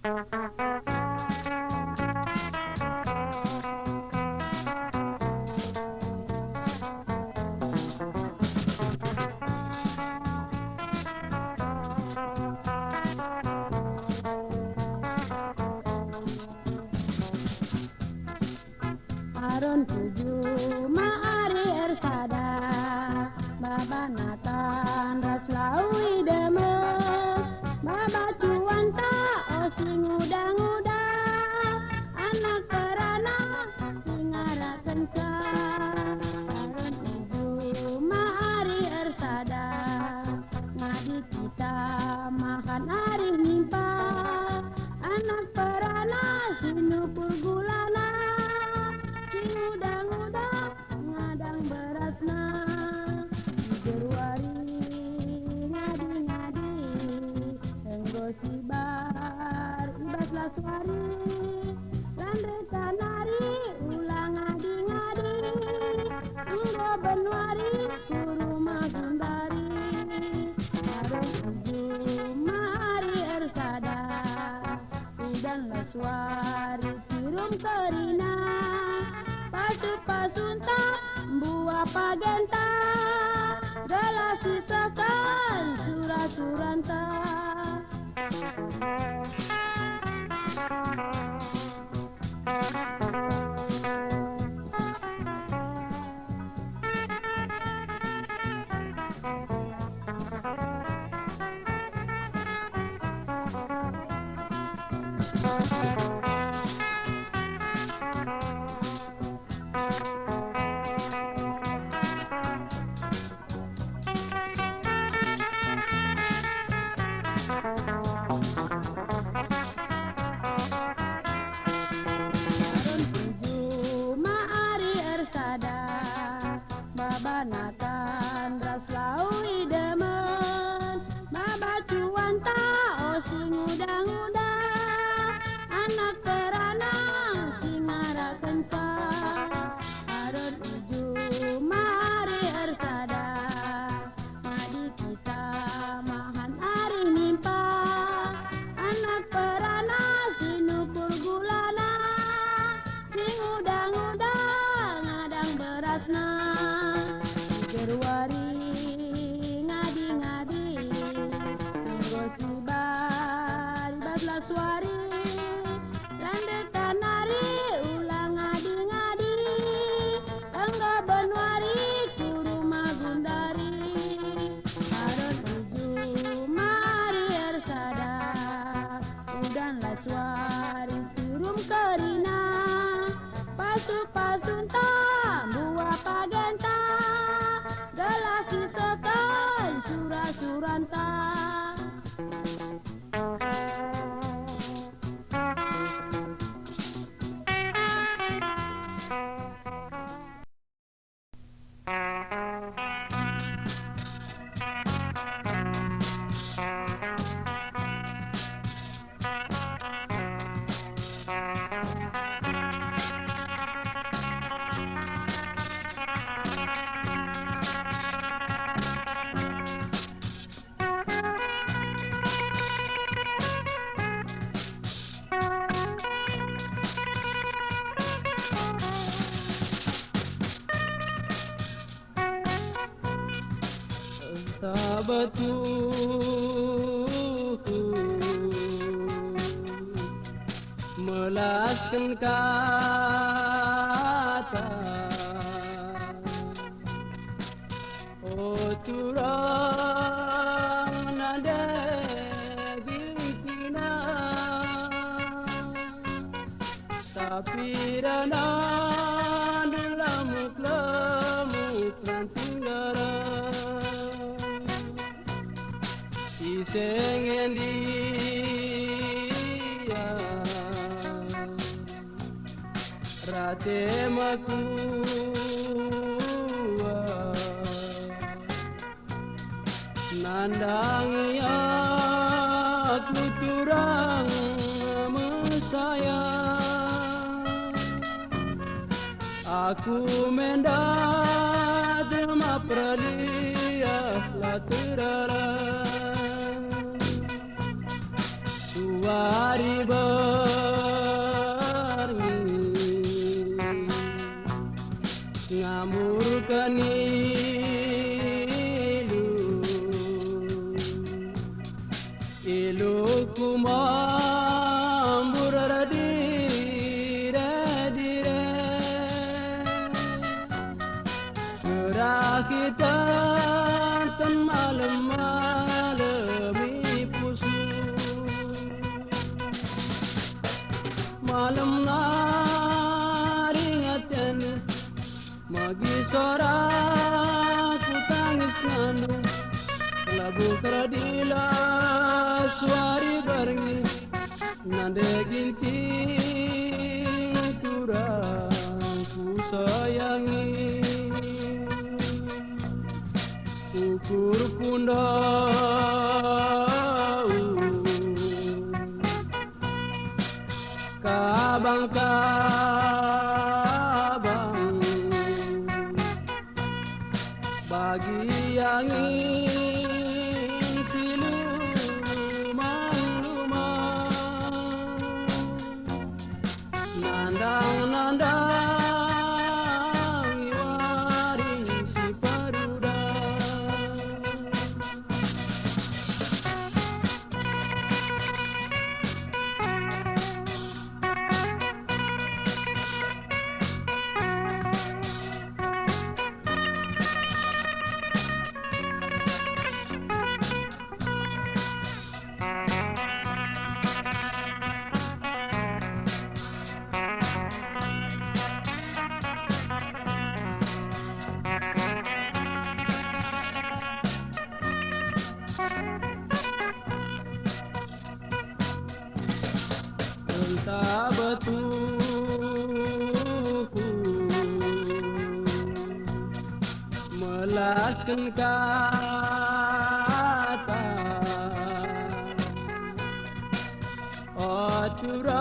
Aron tujuh maari ersada babanatan ras laui deme baba cuanta osing udang-uda anak perana singara kenca. Aron tujuh maari ersada ngadi kita makan ari nimpa anak perana sinupul gulana udang-udang ngadang berasna Februari ngadi-ngadi enggo sibar ibas laswari randre tanari ulang ngadi-ngadi enggo benwari kuruma gundari aron tujuh mari ersada udan laswari cirum kerina pasunta buah pagenta gelas sisakan sura-suranta. Babanatan ras laui demen baba cuanta osing udang-udang anak peranang singara kencang. Aron uju mari ersada madi kita mahan ari nimpa anak peranang sinupul gulana sing udang-udang ngadang berasna Februari ngadi-ngadi enggo sibar ibas laswari rande kanari ulang ngadi-ngadi enggo benwari kuruma gundari aron tujuh mari ersada udan laswari cirum kerina pasunta buah pagenta gelas sisakan sura-suranta. Tak betul melaskan kata oh turang nada gintina tapi dana lemuk nanti sengen dia rate makua nandang ya kuturang mesayang aku mendat jema pralia laterara suari berni ngamur kenilu ilu kumambur dire kerakitan ten malam-malam ipusu malam naringatan magi soraku tangis nganu labu keradila suari barengi nande ginting kurang ku sayangi ukur pundau kabang-kabang bagi yang ingin siluman-luman nandang-nandang iwaring si paruda entah betuku melaskan kata oh curang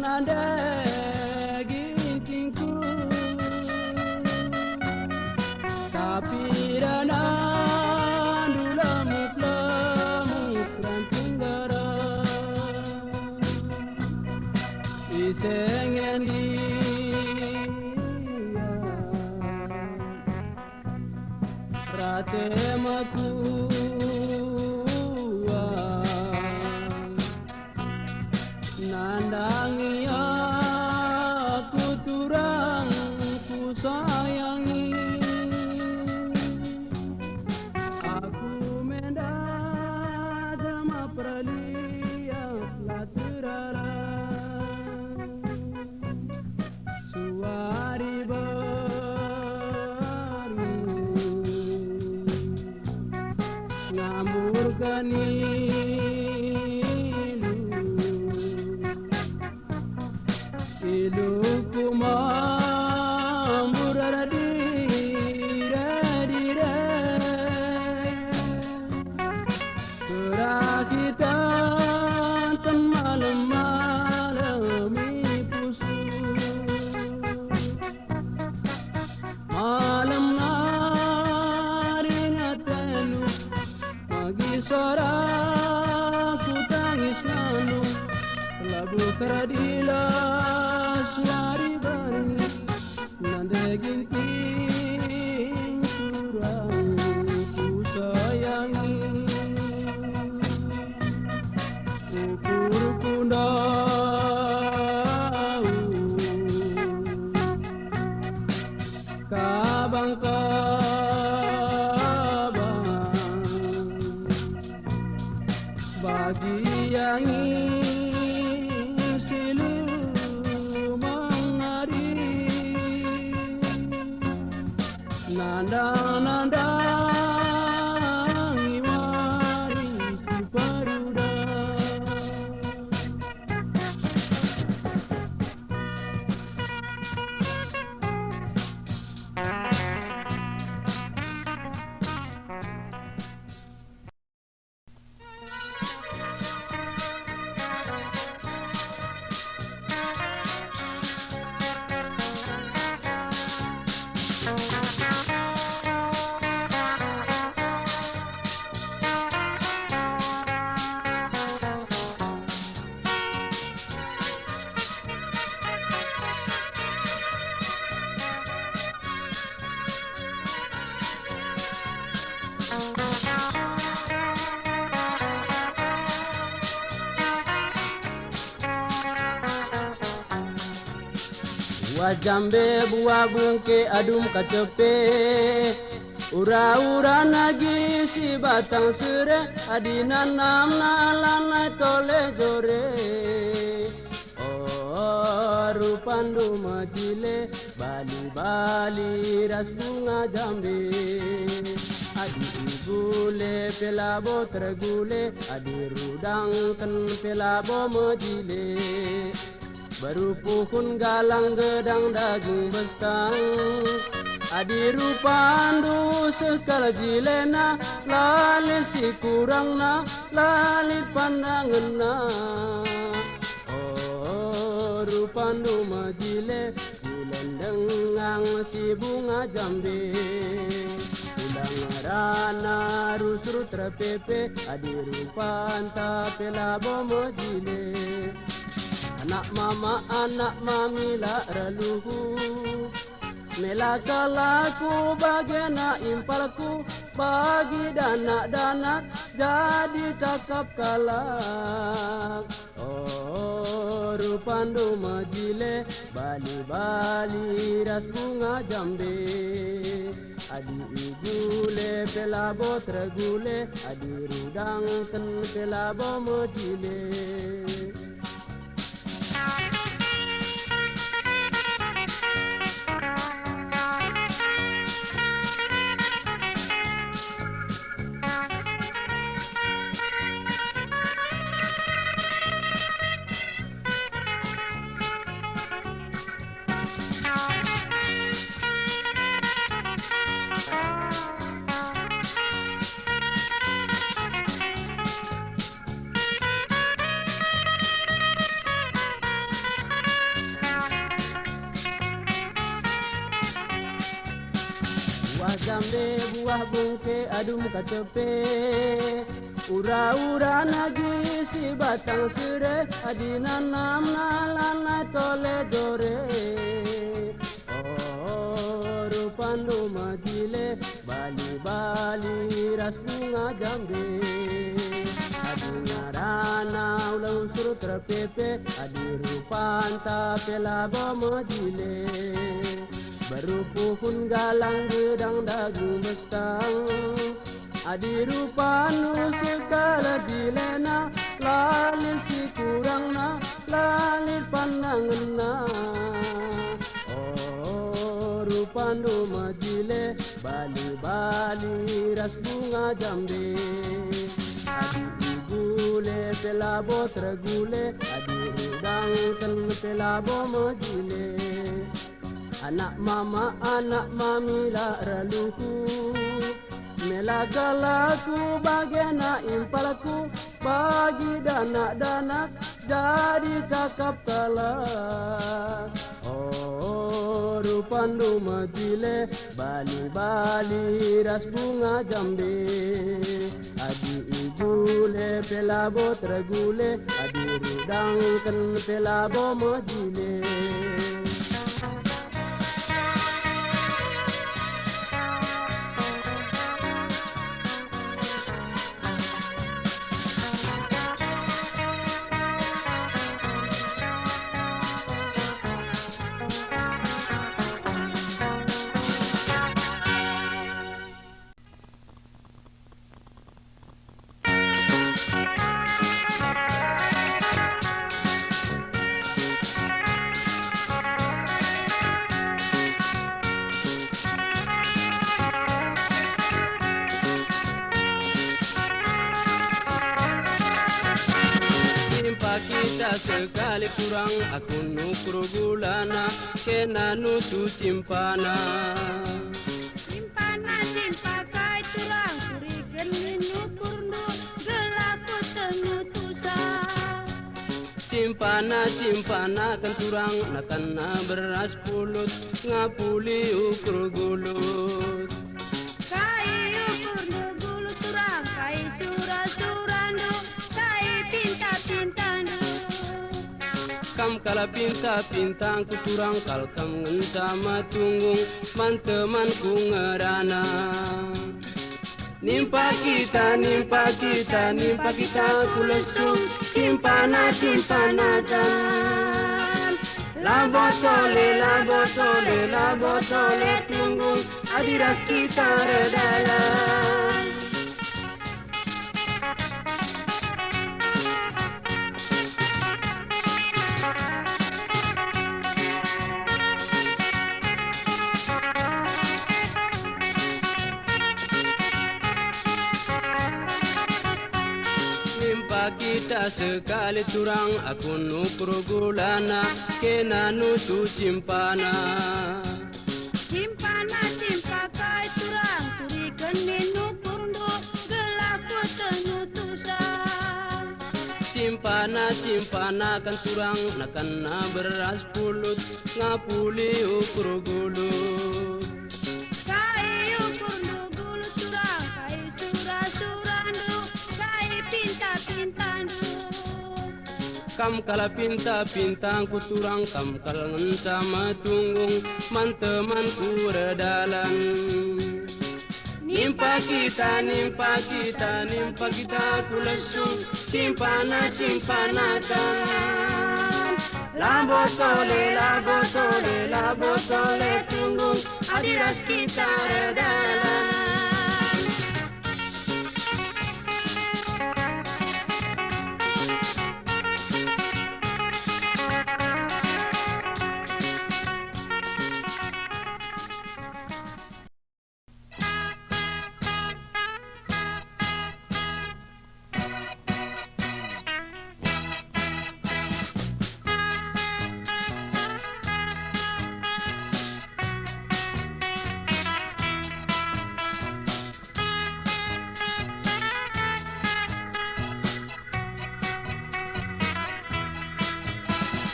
nanda gintingku tapi dana lemuk ranting garang isengen dia rate makuwa nandangi aku turang ku sayangi aku mendadama pralia laterara suari baru ngamur kenilu ilu kumambur dire kerakitan ten malam-malam ipusu malam naringatan magi soraku tangis nganu labu keradila suari barengi nande ginting kurang ku sayangi ukur pundau kabang-kabang bagi yang ingin siluman hari nandang iwaring si paruda Buah jambe, buah bungke, adum kacepe. Ura-ura nagi si batang sere, adina nam nalanai tole jore. Oh, rupandu majile, bali-bali ras bunga jambe. Adi igule pelabo tergule, adi rudang ken pelabo majile. Baru puhun galang gedang daging bestang, adi rupandu sekala jilena, lali si kurang na, lali pandangan na. Oh, rupandu majile, jilendengang si bunga jambe. Ulang rana rusru terpepe, adi rupanta pelabo majile. Anak mami la raluhu, melakalaku bagena impalku, bagi dana jadi cakap kalak. Oh, rupandu majile, bali-bali ras bunga jambe. Adi igule pelabo tergule, adi rudang ken pelabo majile. Buah jambe, buah bungke, adum kacepe. Ura-ura nagi si batang sere, adina nam nalanai tole jore. Oh, rupandu majile, bali-bali ras bunga jambe. Adi ngarana ulau suru terpepe, adi rupanta pelabo majile. Baru puhun galang gedang daging bestang, adi rupanu sekala dilena, lali si kurang na, lali pandangan na. Oh, rupanu majile, bali-bali ras bunga jambe. Adi igule pelabo tergule, adi rudang ken pelabo majile. Anak mami la raluhu, melagalaku bagena impalku, bagi dana jadi cakap kalak. Oh, rupandu majile, bali-bali ras bunga jambe. Adi igule pelabo tergule, adi rudang ken pelabo majile. Kita sekali kurang aku nukur gulana kena nutu cimpana. Cimpana cimpakai turang kurikan nyukur nu gelaku tenutusa. Cimpana kan turang nakana beras pulut ngapuli ukur gulut. Kai ukur nu gulu turang kai sura-suranu kai pinta-pintandu. Kam kala pinta-pintang ku turang kal kam ngencama tunggung man-teman ku ngerana. Nimpa kita ku lesu cimpana kan. la botole tunggung adidas kita redalan. Kita sekali turang aku nukur gulana kena nutu cimpana cimpakai turang kurikan minukur ndo gelaku tenutusa cimpana kan turang nakana beras pulut ngapuli ukur gulut kai ukur ndo gulut turang kai sura-surando kai pinta-pinta kam kala pinta-pintang ku turang kam kala ngenca matunggung manteman ku redalan nimpa kita ku lesung cimpana kan la botole tunggung adidas kita redalan.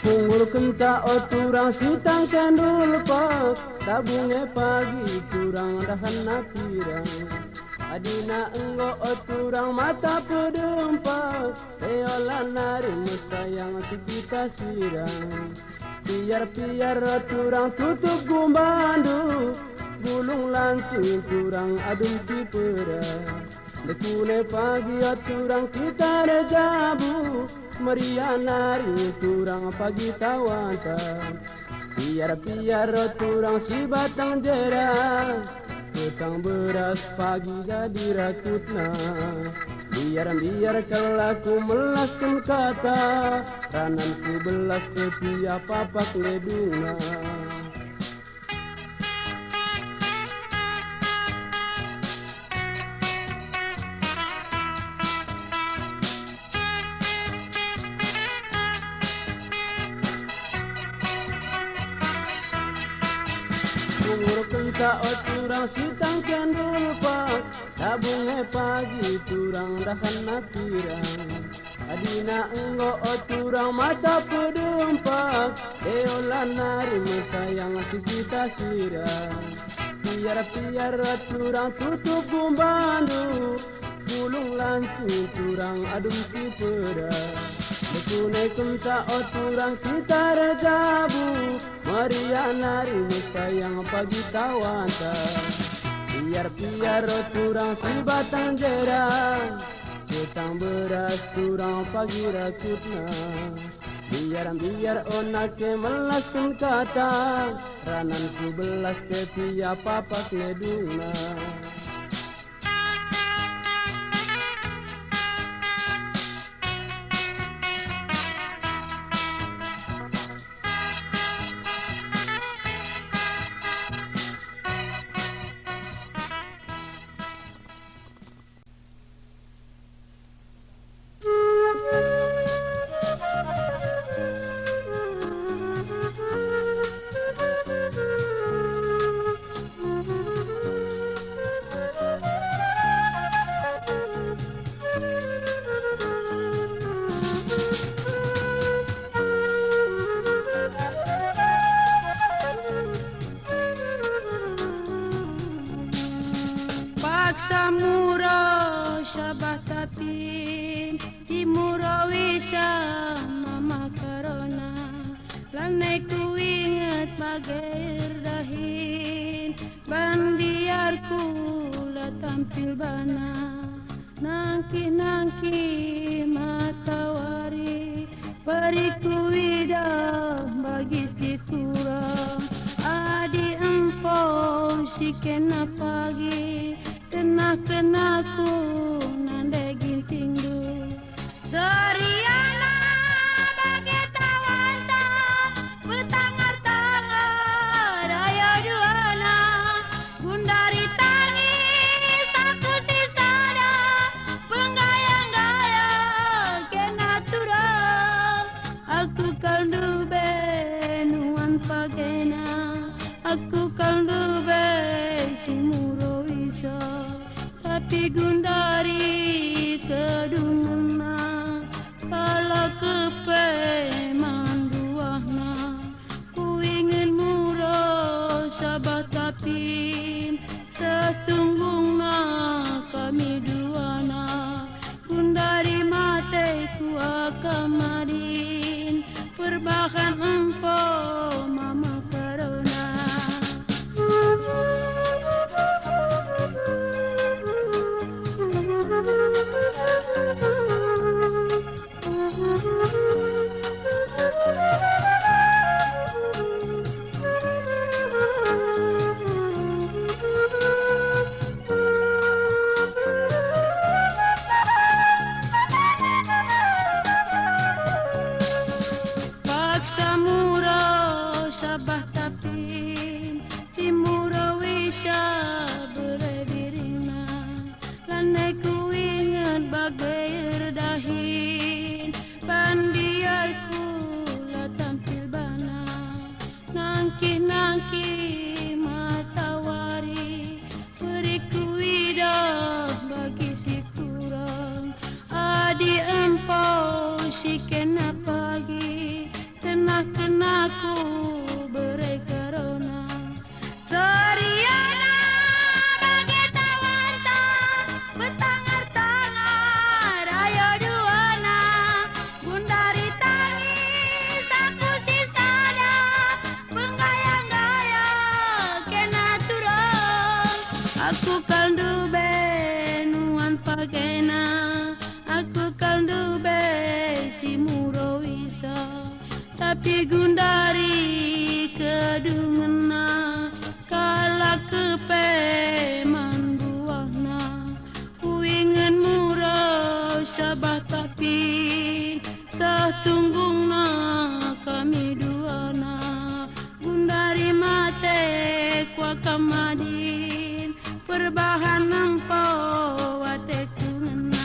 Punggul kenca o turang sitang kendul pak tabunge pagi turang dahan napirang adina enggo o turang mata pedempak eola nari mesayang si kita sirang piar o turang tutup gumbandu gulung lancing turang adum cipera dekune pagi o turang kita rejabu Maria nari turang pagi tawanta piar turang si batang jera petang beras pagi jadi rakutna biar kelaku melaskan kata rananku belas tepi apa leduna umur kenca o turang sitang kendul pak tabunge pagi turang dahan napirang adina enggo o turang mata pedempak eola nari mesayang si kita sirang piar turang tutup gumbandu gulung lancing turang adum cipera dekune kenca o turang kita rejabu Maria nari sayang pagi tawanta piar o turang si batang jera petang beras turang pagi rakutna biar onake melaskan kata rananku belas tepi apa leduna Paksa muro sabah tapin si muro wisa mama karona lanai ku ingat pager dahin bandiarku la tampil bana nangki matawari bariku ida bagi si si kena pagi tenah kenaku nanda ginting du Sariana bagi tawanta betangar-tangar ayo duana gundari tangis aku sisada penggayang-gayang kena turang aku kaldu benuan pagena aku kaldu be simuro isa tapi gundari kedungna kalau kepe manduahna ku ingin muro sabat tapi setunggungna kami duana gundari mate ku akamadin perbahan empo mama karona paksa muro sabah tapin si muro wisya beredirina lanai ku ingat bagai redahin pandiarku la tampil bana nangki matawari beriku idah bagi si kurang adi empau si kena pagi tenah kenaku berai karona Sariana bagi tawanta betangar-tangar ayo duana gundari tangis aku sisada penggayang-gayang kena turang aku kaldu benuan pagena aku kaldu be simuro isa tapi gundari kedungna kala kepe manduahna ku ingin muro sabah tapi setunggungna kami duana gundari mate ku akamadin perbahan empo wate kunena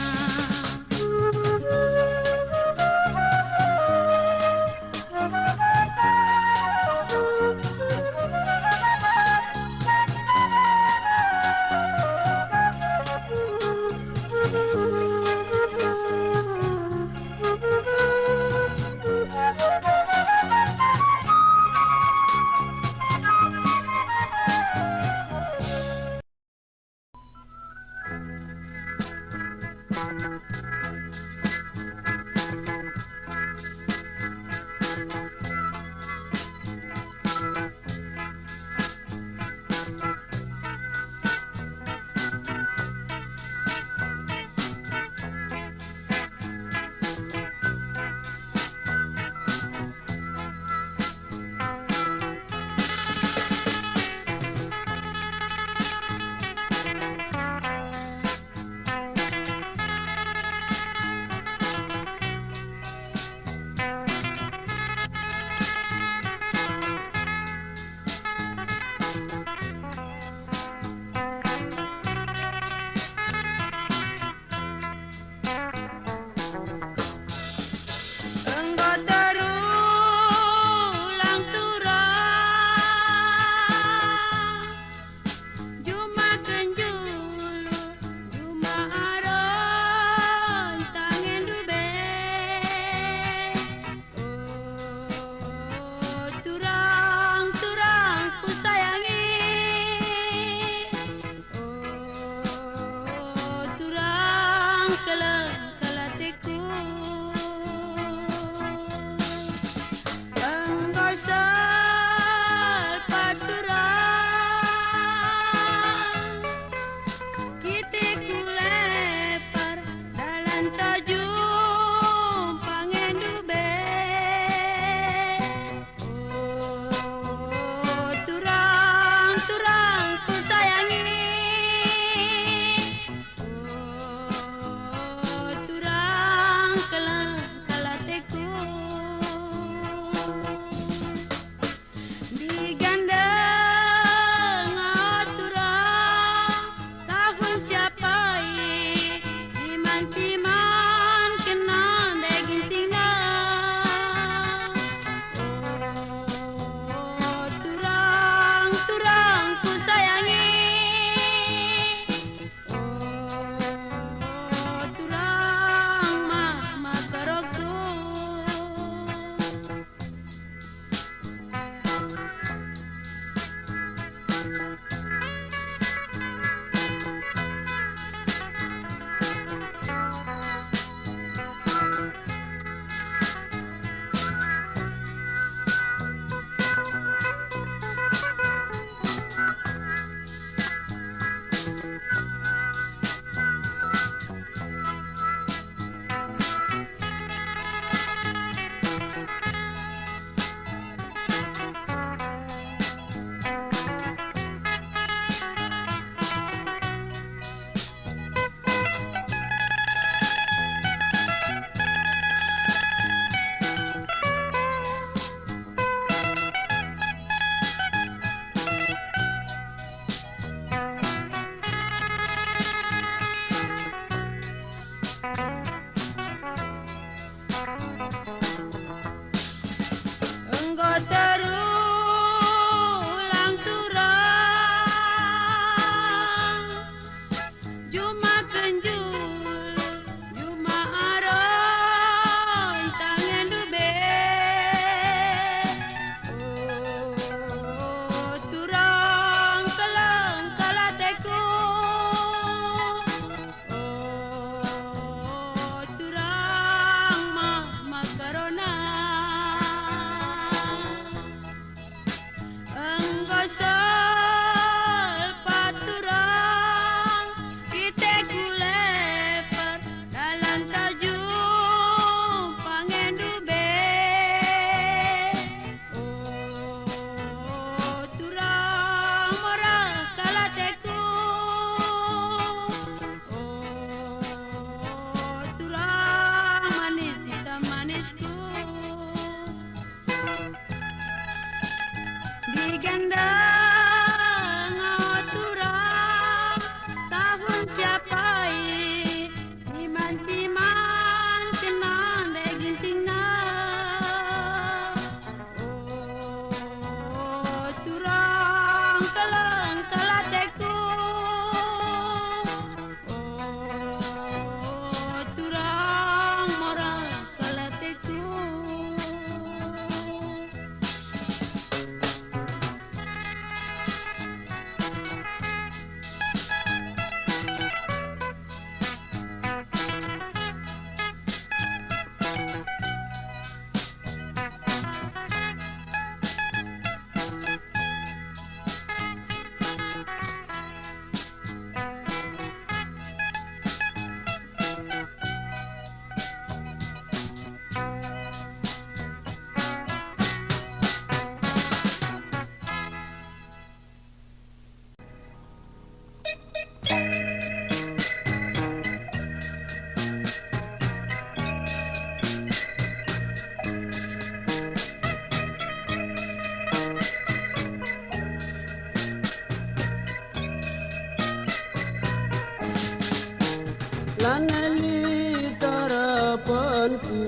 lanali tarapanku.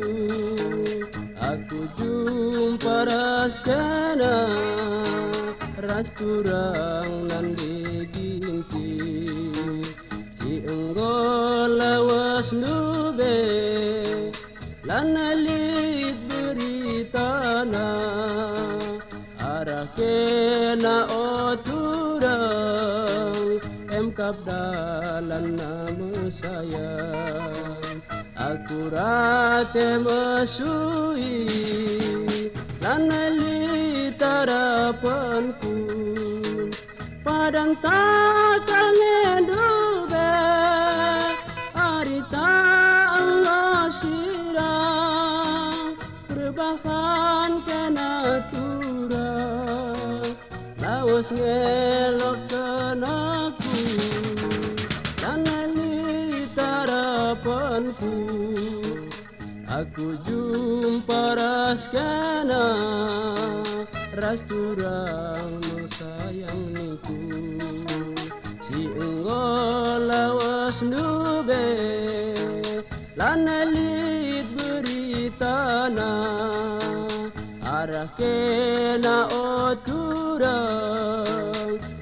Aku jumpa raskana rasturang nan diginti. Si enggol lawas nube lanalit beritana arah kena oturang emkap dalan nama sayang. Aku rate mesui lanali tarapanku padang takang endube arita Allah sirang perubahan kena turang lawas ngelok kenaku lanali tarapanku. Aku jumpa raskana rasturang sayang niku. Si enggol lawas nube lanalit beritana arah kena oturang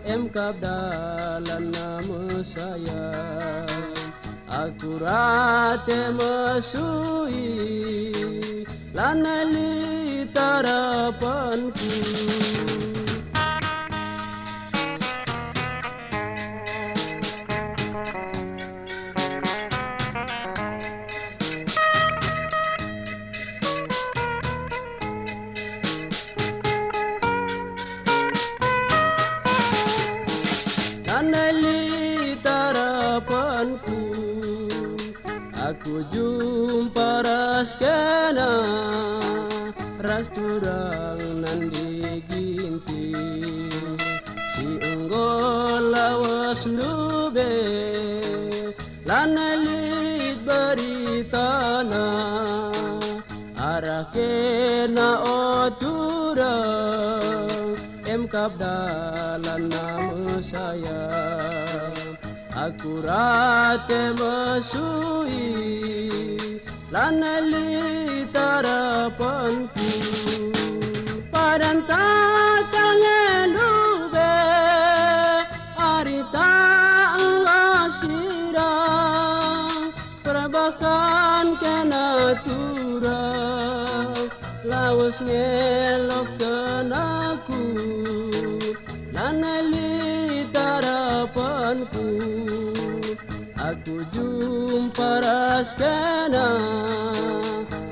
emkap dalan nama sayang. Aku rate mesui lanali tarapanku. Lanali tarapanku. Aku jumpa raskana rasturang nan diginti. Si enggol lawas nube lanalit beritana arah kena oturang emkap dalan nama sayang. Aku rate mesui lanali tarapanku padang takang elube arita Allah sirang perubahan kena turang lawas ngelok kenaku lanali tarapanku. Aku jumpa raskana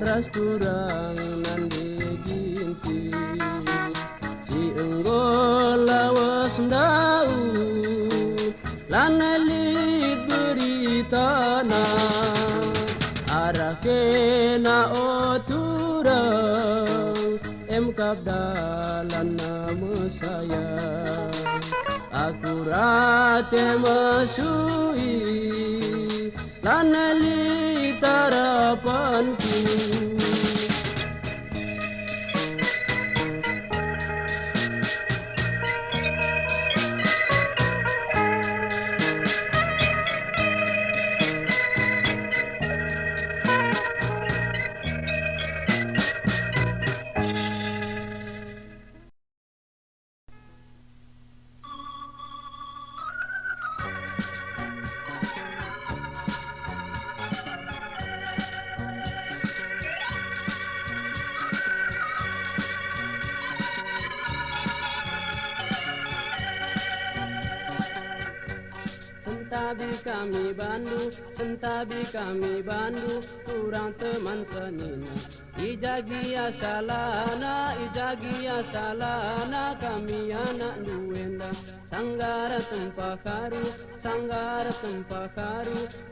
rasturang nan diginti. Si enggol lawas ndau lanalit beritana arah kena oturang emkap dalan nama sayang. Aku rate mesui lanali tarapanku. Sentabi kami bandu, kurang teman senina. Ijagia salana, kami anak duenda. Sanggara tempa karu,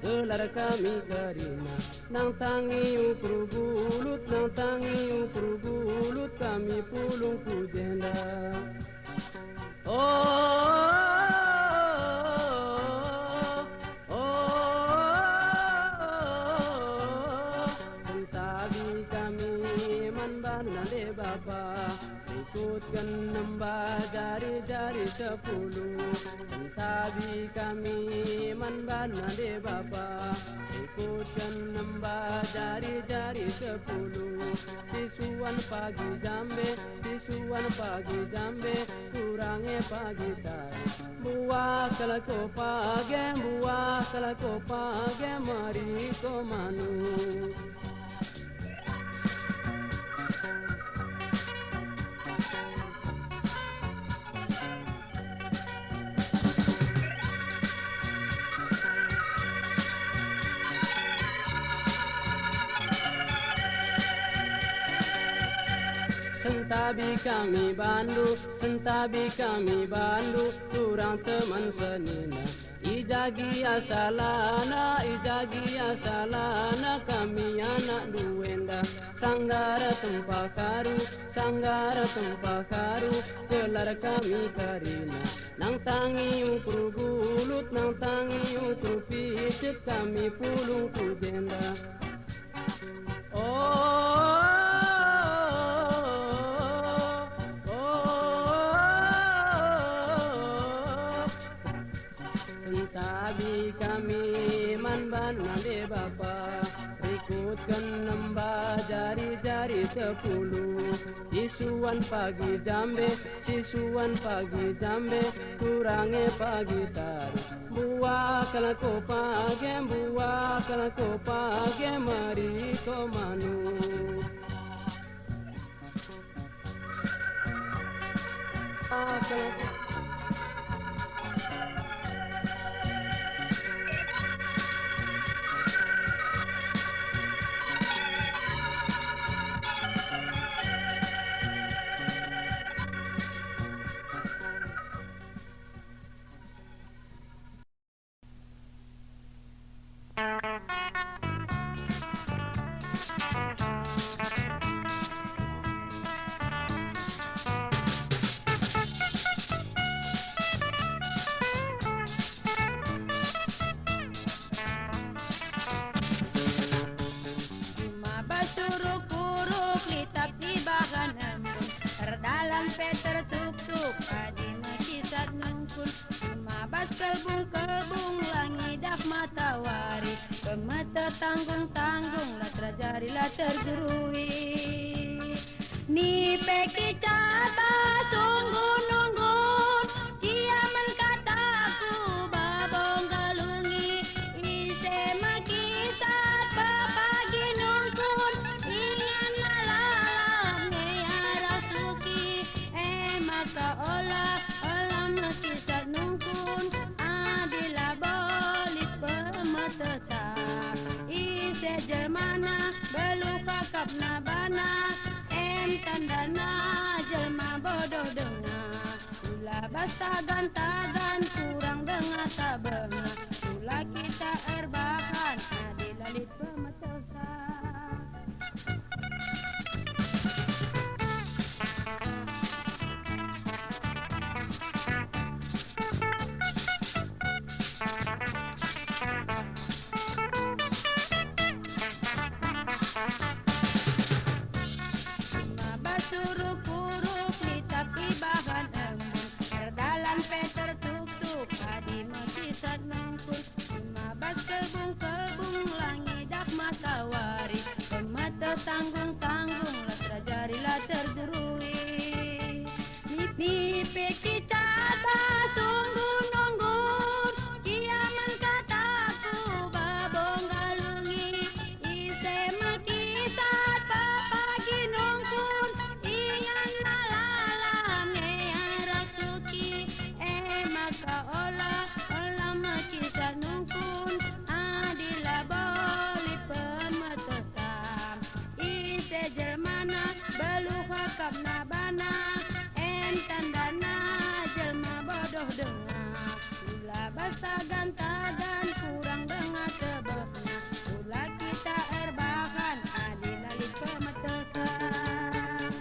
gelar kami gerina. Nang tangi ukur gulut, kami pulung kujenda. Sentabi kami man banale bapa ikutkan nambah jari-jari 10 sentabi kami man banale bapa ikutkan nambah jari-jari 10 sisuan pagi jambe kurangnya pagi tari buah kalau pagi mari ko manu Sentabi kami bandu kurang teman senina ijagi asalana kami anak duenda sanggara tempah karu kelar kami karina nang tangi ukur gulut nang tangi ukur picit kami pulung kujenda Sentabi kami man banale bapa ikutkan nambah jari-jari 10 sisuan pagi jambe kurangnya pagi taru buah kalau pagi mari ko manu tertuk-tuk adi makisat nungkun mabas kelbung langi dak matawari pemata tanggung latra jari la tergerui ni peki cata sungguh nunggun kiaman kataku babong galungi ise makisat papagi nungkun ingan malalam ngeyarak suki maka olah makisat nungkun adila bolit pematata ise jermana belu kakap nabana tandana jelma bodoh dengar Ula bas tagan kurang dengar tak bengar Ula kita erbakan adilalit pematatan Suruk-uruk litap ibahan embun Terdalam peter tuk-tuk Adi makisat nungkun Mabas kelbung Langi dak matawari Pemata tanggung Latra jari la tergerui Ni peki cata sungguh nunggun Kiaman kataku babong galungi Ise makisat papagi nungkun ingan malalam ngeyarak suki maka olah makisat nungkun adila boli pemetetam ise jermana belu hakap nabana tandana jelma bodoh dengar Ula bas tagan kurang dengar tebehna Ula kita erbakan adilalit pemetetam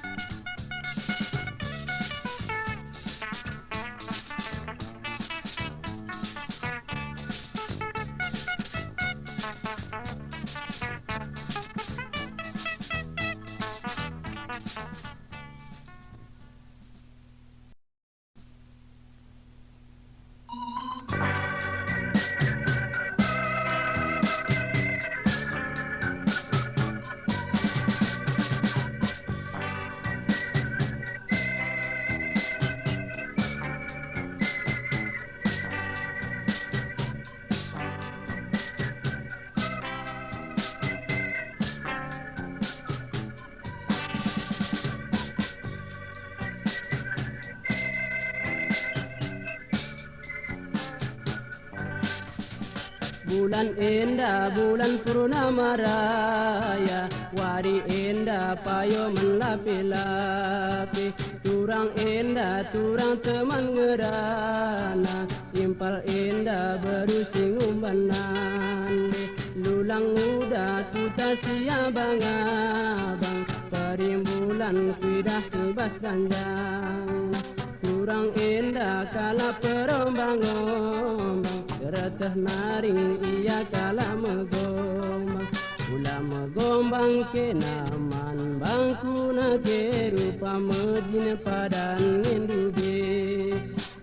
Bulan indah, bulan purnama raya, wari indah payo menlapi-lapi. Turang indah, turang teman ngerana, impal indah berusing umbanan. Lulang muda kuta siabang-abang, perimbulan kuidah kebas ranjang. Turang indah kala perombang-ombang, reteh naring ia kala megombang. Ula megombang ke naman bangku na ke rupa mejina padan ngendube.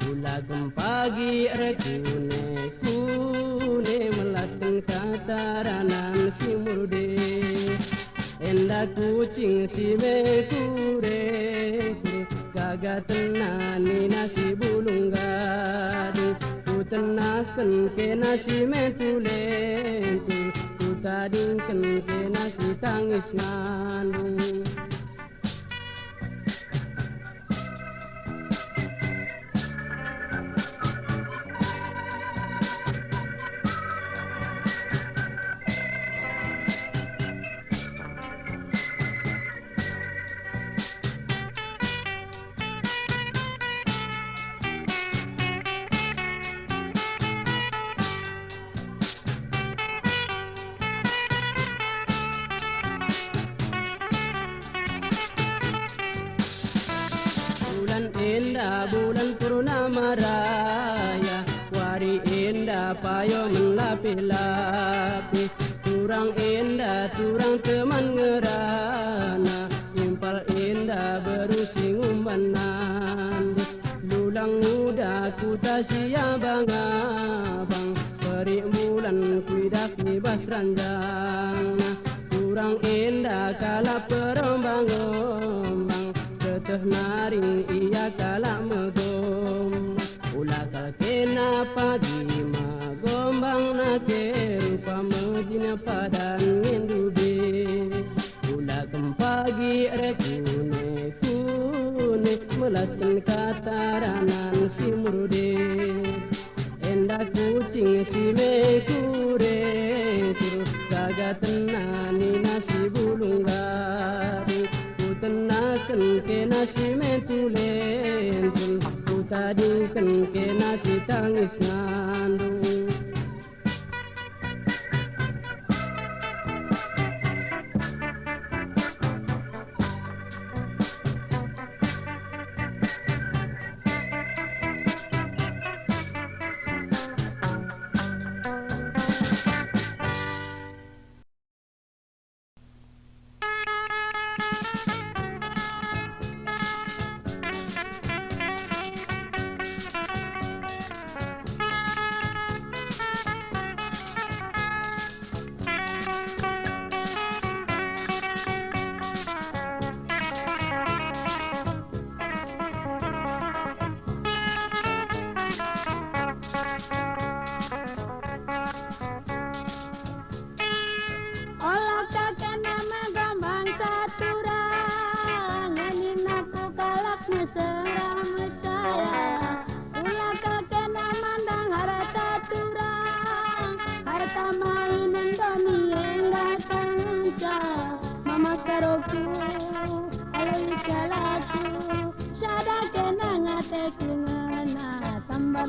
Ula gempagi rekune kune melaskan kataranan si murde. Enda kucing si mekure gaga tenani nasi bulung gaduh. Tenakan ke nasi mentulentu, ku tadingkan ke nasi tangis ngandung. Bulan indah, bulan purnama raya, wari indah payo menlapi-lapi. Turang indah, turang teman ngerana, impal indah berusing umbanan. Lulang muda kuta siabang-abang, perik bulan kuidak nibas ranjang. Turang indah kala perombang-ombang, teteh naring ia kala megom. Ula kal kena pagi magombang na ke rupa mejina padan ngendube. Ula kempagi rekune kune melaskan kataranan si murde. Enda kucing si mekure kuru gaga tenani nasi bulung gaduh. Tenakan ke nasi mentulentul, ku tadingkan ke nasi tangis ngandung.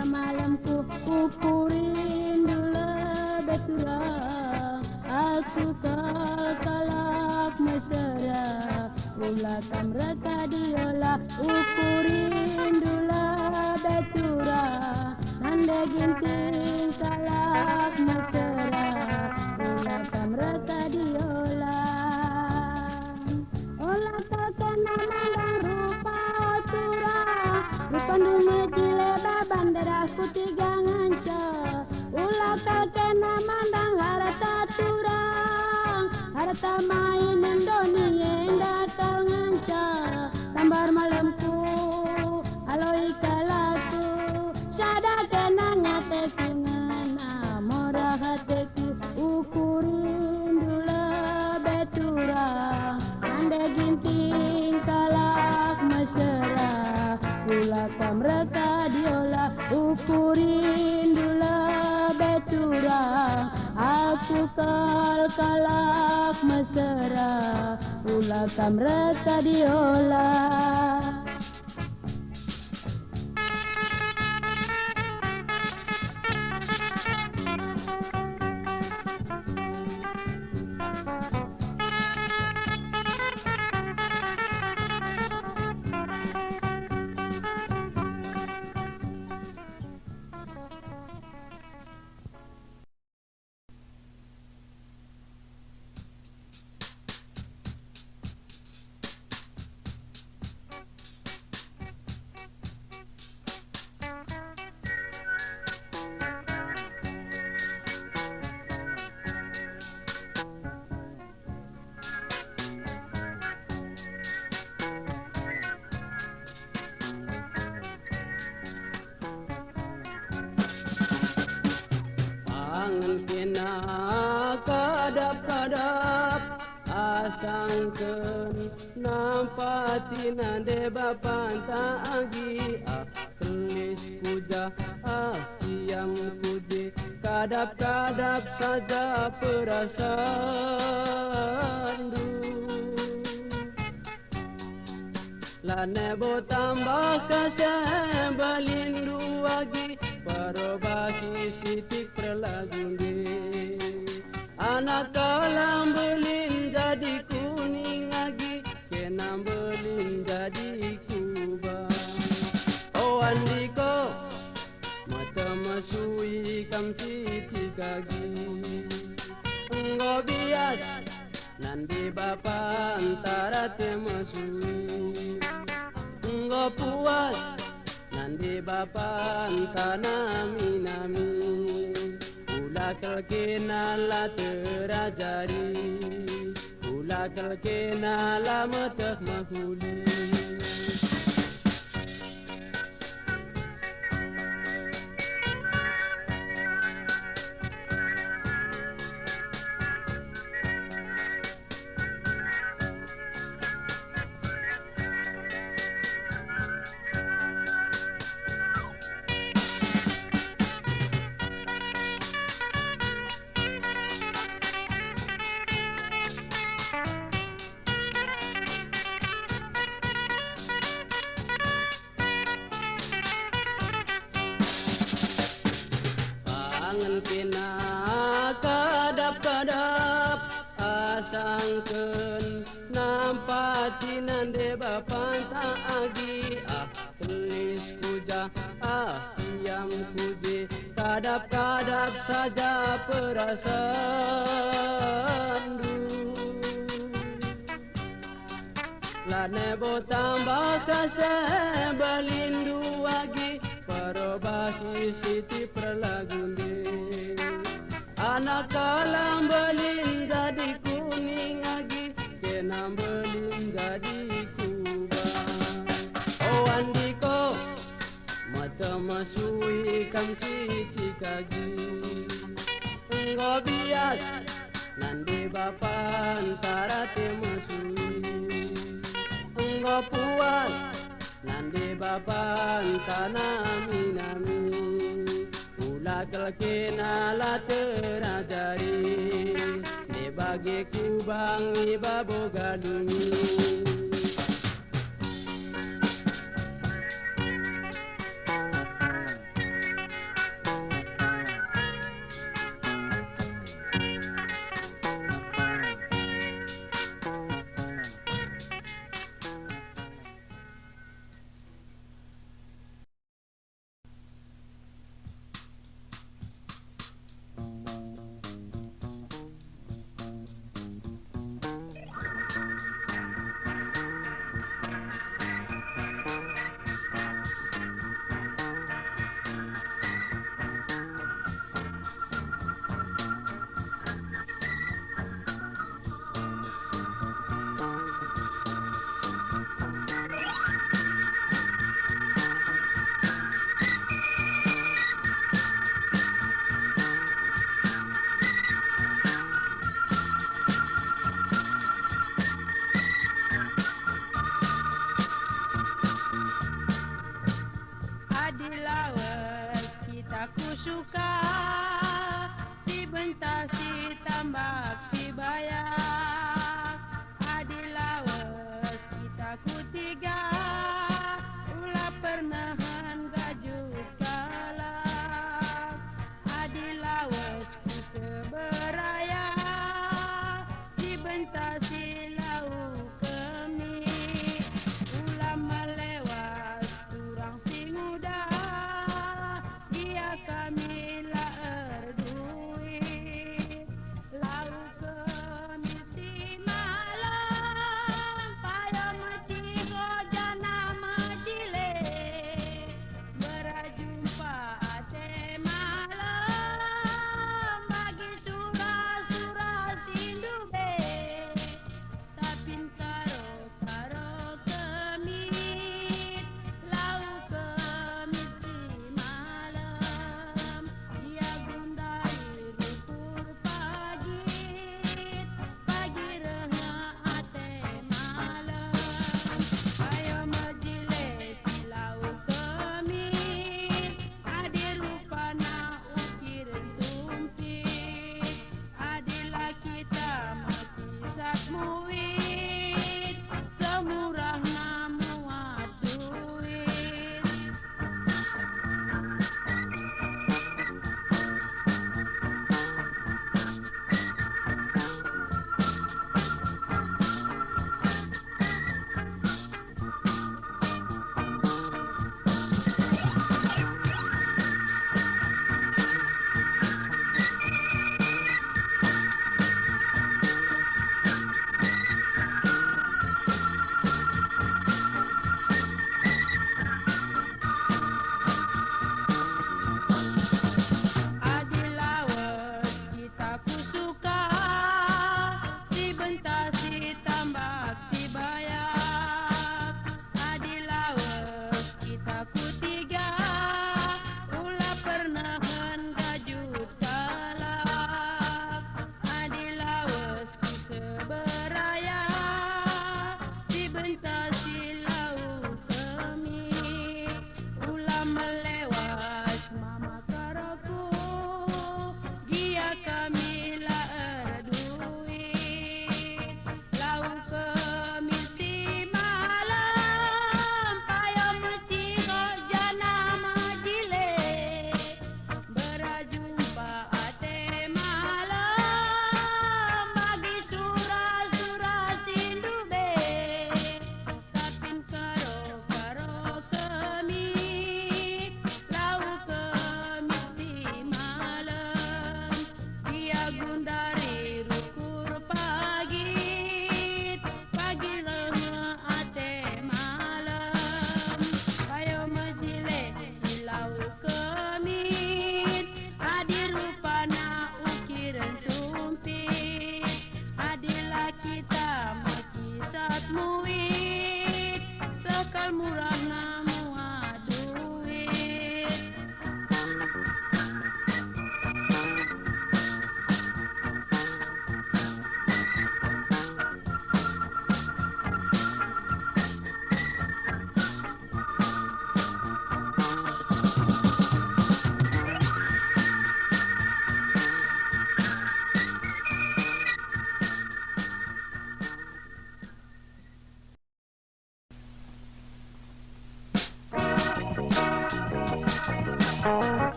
Malamku ukurin dulu betul aku kalak mesra ulah kamraka diolah ukurin dulu betul nanda ginting kalak mesra ulah kamraka diolah olah kakena mandang rupa otura rupa dumajile babandara ku tiga nganca ulah kena mandang harta turang harta main Indonesia dakal nganca tambar malamku aloi kalaku sada kena ngateku ngana mora hateku ukurin dula beturang ande ginting kalak mesra ulah kamreka diola ukurin dula beturang aku kalak mesra ulah kamreka diola. Kadap-kadap asangkeun nampati nande bapanta agi kelis puja kiam puji kadap-kadap saja perasandu lanebo tambah kasih balindu agi parobahi sitik perlagundi anak kalam belin jadi kuning agi kenam belin jadi kubang oh andiko mata masui kam siti kagi enggo bias nandi bapa antara te masui enggo puas nandi bapa antana minami kena la terajari ulah kena la matah mahuli kena kadap-kadap asangkeun nampati nande bapanta agi kelis puja kiam puji kadap-kadap saja perasandu lanebo tambah kasih balindu agi parobahi siti perlagundi anak kalam belin jadi kuning agi kenam belin jadi kubang oh andiko mata masui kam siti kagi enggo bias nandi bapa antara te masui enggo puas nandi bapa antana minami ulah kena la terajari ne bagi kubang ibabo galungi suka si bentas si tambak si bayak adilawas kita kutiga ulah pernahan gajut kalah adilawas ku seberaya si bentas si lau kemi ulah melewas kurang si muda dia kami lah erduit lau kemi si malam payah mati gojana majile berjumpa ate malam bagi surah-surah sindube tapin karo kemit lau kemit si malam dia gundari rukur pagi rehna ate malam ayo majile si lau kemit adi rupana ukirin sumpit adilah kita makisat muit semurah namu aduit adilawas kita ku suka si bentas si tambak si bayak adilawas kita ku tiga ulah pernahan gajut kalah adilawas ku seberaya si bentas si lau kemi ulah melewas mama karaku dia kami lah erduit lau kemi si malam payah meci gojana majile berjumpa ate malam bagi surah-surah sindube tapin karo kemit lau kemit si malam dia gundari rukur pagi rehna ate malam ayo majile si lau kemit adi rupana ukiran sumpit adilah kita makisat muit sekal murah namu aduit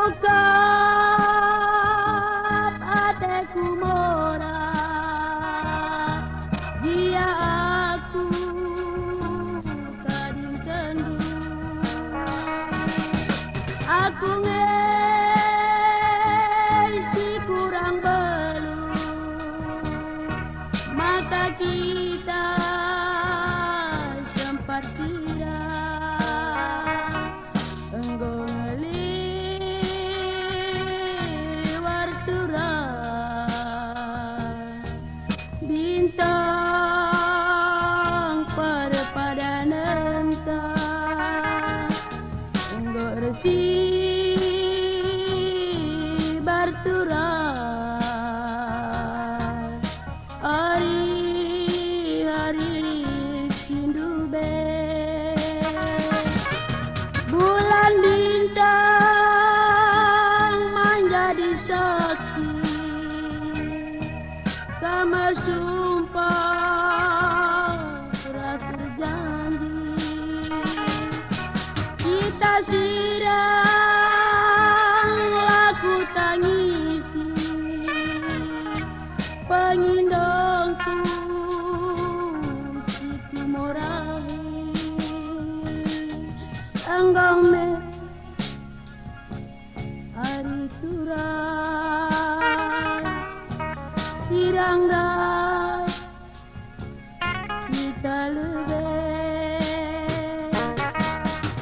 bokap ateku mora dia aku kading kendu aku ngesi kurang belu maka kita sempat sirah enggo ngeliwar turah bintang pada nentang enggo resi barturah hari-hari sindu be bulan bintang menjadi saksi kamar sumpah ras berjanji kita sidang laku tangisi pengindongku siku morahi enggong me hari turah sirang dah kita lebih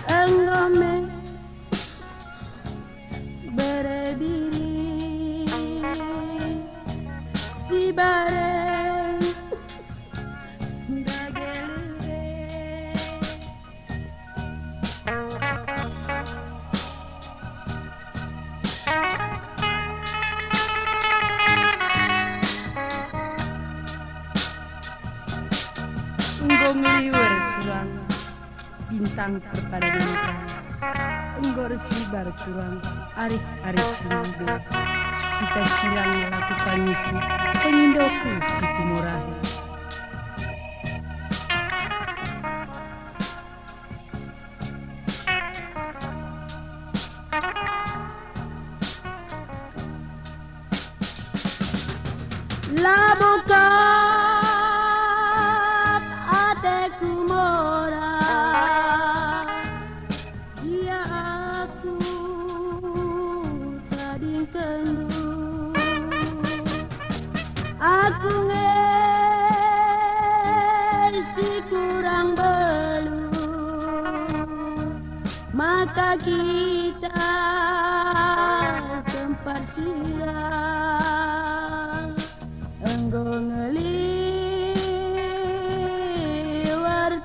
enggong me berebiri si bareng dagelere enggo ngeliwer kurang bintang perpada nentang enggo resibar kurang arif-arif sindu kita silang laku tangisi pengindoku siku morahi la bokap ateku mora dia aku kading kendu aku ngesi kurang belu maka kita sempat sirah enggo ngeliwar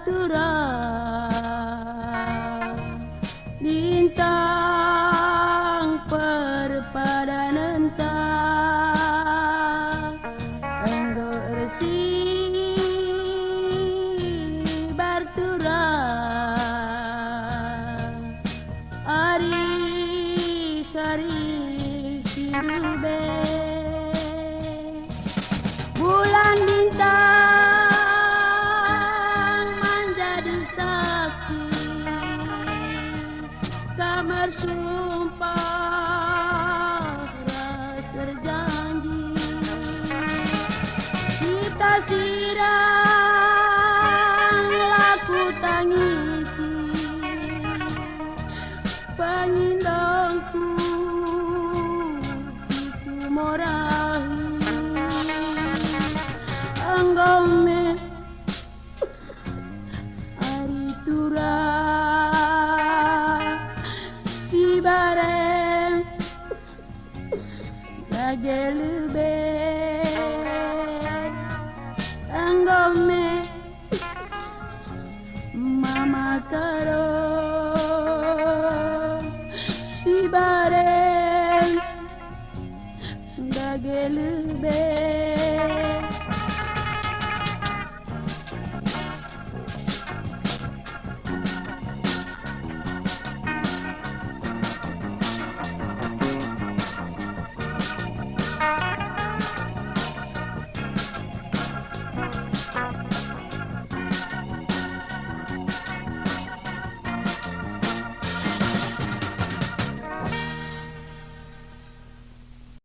turah bintang perpada nentang enggo resi barturah hari-hari sindu bulan bintang menjadi saksi kamar sumpah ras berjanji kita sidang laku tangisi pengindongku siku morahi enggong me hari turah si bareng dagel